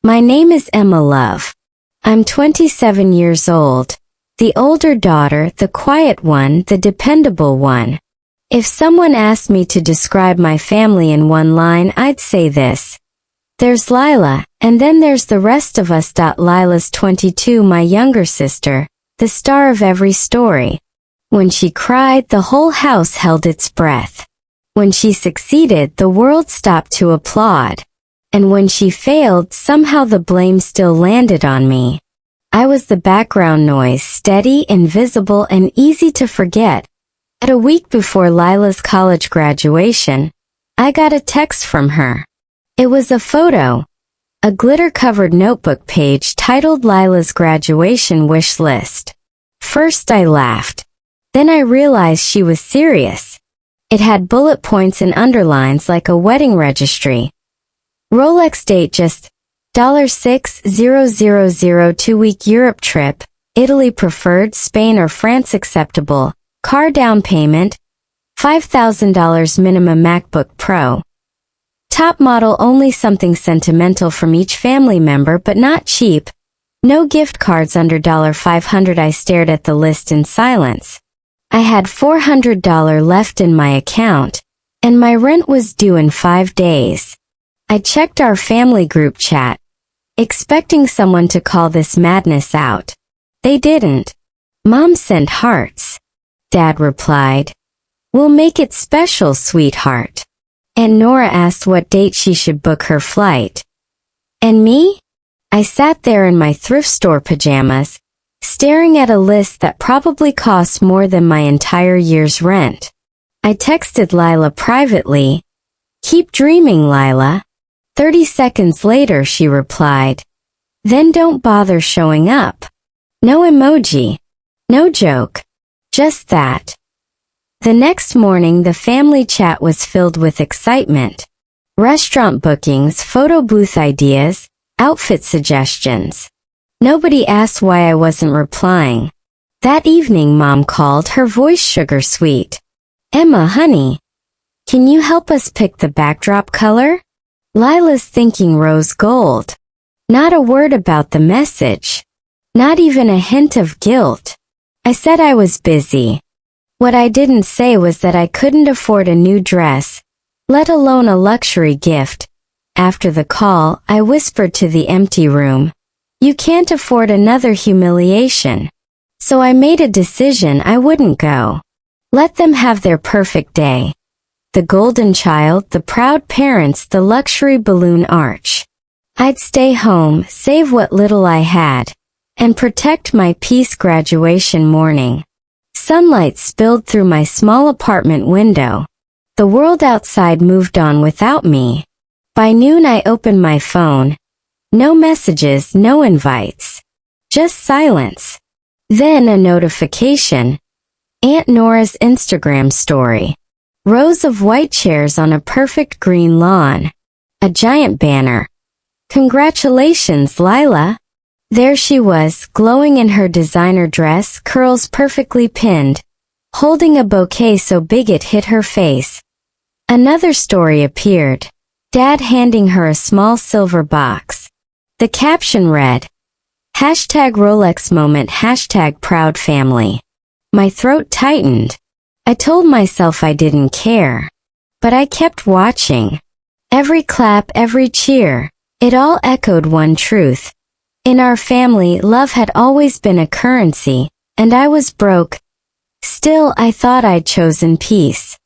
My name is Emma Love. I'm 27 years old. The older daughter, the quiet one, the dependable one. If someone asked me to describe my family in one line, I'd say this. There's Lila, and then there's the rest of us. Lila's 22, my younger sister, the star of every story. When she cried, the whole house held its breath. When she succeeded, the world stopped to applaud. And when she failed, somehow the blame still landed on me. I was the background noise, steady, invisible, and easy to forget. At a week before Lila's college graduation, I got a text from her. It was a photo. A glitter-covered notebook page titled Lila's graduation wish list. First I laughed. Then I realized she was serious. It had bullet points and underlines like a wedding registry. Rolex date just $6,000 2-week Europe trip, Italy preferred, Spain or France acceptable, car down payment, $5,000 minimum, MacBook Pro. Top model, only something sentimental from each family member but not cheap. No gift cards under $500. I stared at the list in silence. I had $400 left in my account, and my rent was due in 5 days. I checked our family group chat, expecting someone to call this madness out. They didn't. Mom sent hearts. Dad replied, "We'll make it special, sweetheart." Aunt Nora asked what date she should book her flight. And me? I sat there in my thrift store pajamas, staring at a list that probably cost more than my entire year's rent. I texted Lila privately, "Keep dreaming, Lila." 30 seconds later she replied, "Then don't bother showing up." No emoji. No joke. Just that. The next morning the family chat was filled with excitement. Restaurant bookings, photo booth ideas, outfit suggestions. Nobody asked why I wasn't replying. That evening Mom called, her voice sugar sweet. "Emma, honey, can you help us pick the backdrop color?" Lila's thinking rose gold. Not a word about the message. Not even a hint of guilt. I said I was busy. What I didn't say was that I couldn't afford a new dress, let alone a luxury gift. After the call, I whispered to the empty room, "You can't afford another humiliation." So I made a decision I wouldn't go. Let them have their perfect day. The golden child, the proud parents, the luxury balloon arch. I'd stay home, save what little I had, and protect my peace. Graduation morning. Sunlight spilled through my small apartment window. The world outside moved on without me. By noon I opened my phone. No messages, no invites. Just silence. Then a notification. Aunt Nora's Instagram story. Rows of white chairs on a perfect green lawn. A giant banner. "Congratulations, Lila." There she was, glowing in her designer dress, curls perfectly pinned, holding a bouquet so big it hit her face. Another story appeared. Dad handing her a small silver box. The caption read, #Rolex moment, #proud family. My throat tightened. I told myself I didn't care. But I kept watching. Every clap, every cheer, it all echoed one truth. In our family, love had always been a currency, and I was broke. Still, I thought I'd chosen peace.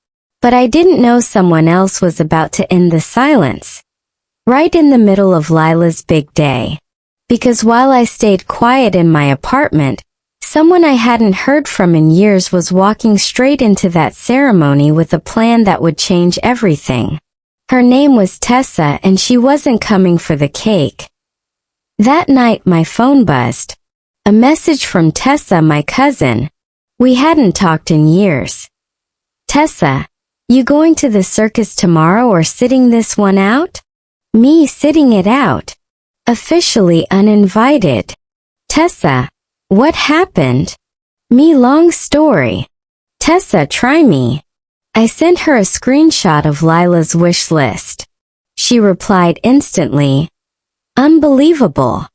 But I didn't know someone else was about to end the silence. Right in the middle of Lila's big day. Because while I stayed quiet in my apartment, someone I hadn't heard from in years was walking straight into that ceremony with a plan that would change everything. Her name was Tessa, and she wasn't coming for the cake. That night my phone buzzed. A message from Tessa, my cousin. We hadn't talked in years. "Tessa, you going to the circus tomorrow or sitting this one out?" Me sitting it out. Officially uninvited. "Tessa, what happened?" Me, long story. "Tessa, try me." I sent her a screenshot of Lila's wish list. She replied instantly, Unbelievable.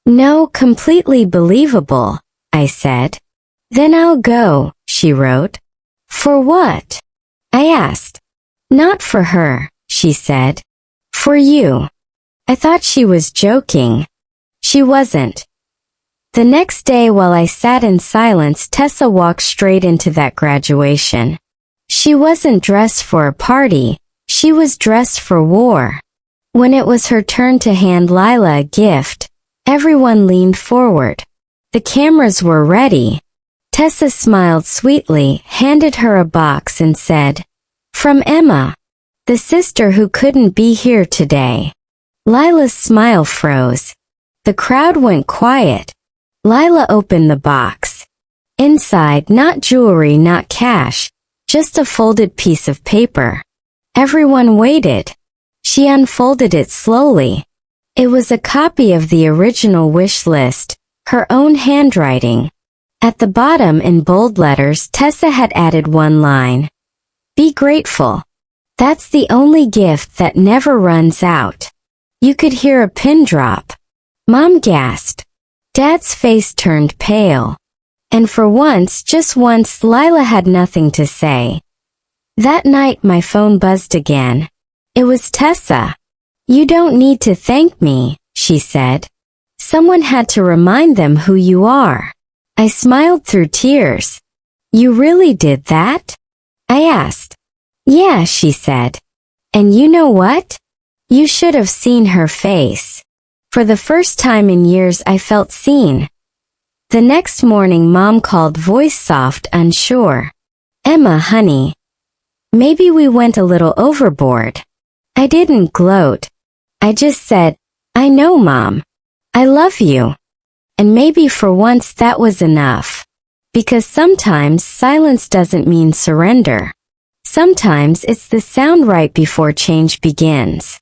No, completely believable, I said. Then I'll go, she wrote. For what? I asked. Not for her, she said. For you. I thought she was joking. She wasn't. The next day while I sat in silence, Tessa walked straight into that graduation. She wasn't dressed for a party, she was dressed for war. When it was her turn to hand Lila a gift, everyone leaned forward. The cameras were ready. Tessa smiled sweetly, handed her a box and said, "From Emma, the sister who couldn't be here today." Lila's smile froze. The crowd went quiet. Lila opened the box. Inside, not jewelry, not cash, just a folded piece of paper. Everyone waited. She unfolded it slowly. It was a copy of the original wish list, her own handwriting. At the bottom in bold letters, Tessa had added one line. "Be grateful. That's the only gift that never runs out." You could hear a pin drop. Mom gasped. Dad's face turned pale. And for once, just once, Lila had nothing to say. That night my phone buzzed again. It was Tessa. "You don't need to thank me," she said. "Someone had to remind them who you are." I smiled through tears. "You really did that?" I asked. "Yeah," she said. "And you know what? You should have seen her face." For the first time in years I felt seen. The next morning Mom called, voice soft, unsure. "Emma, honey. Maybe we went a little overboard." I didn't gloat. I just said, "I know, Mom. I love you." And maybe for once that was enough. Because sometimes silence doesn't mean surrender. Sometimes it's the sound right before change begins.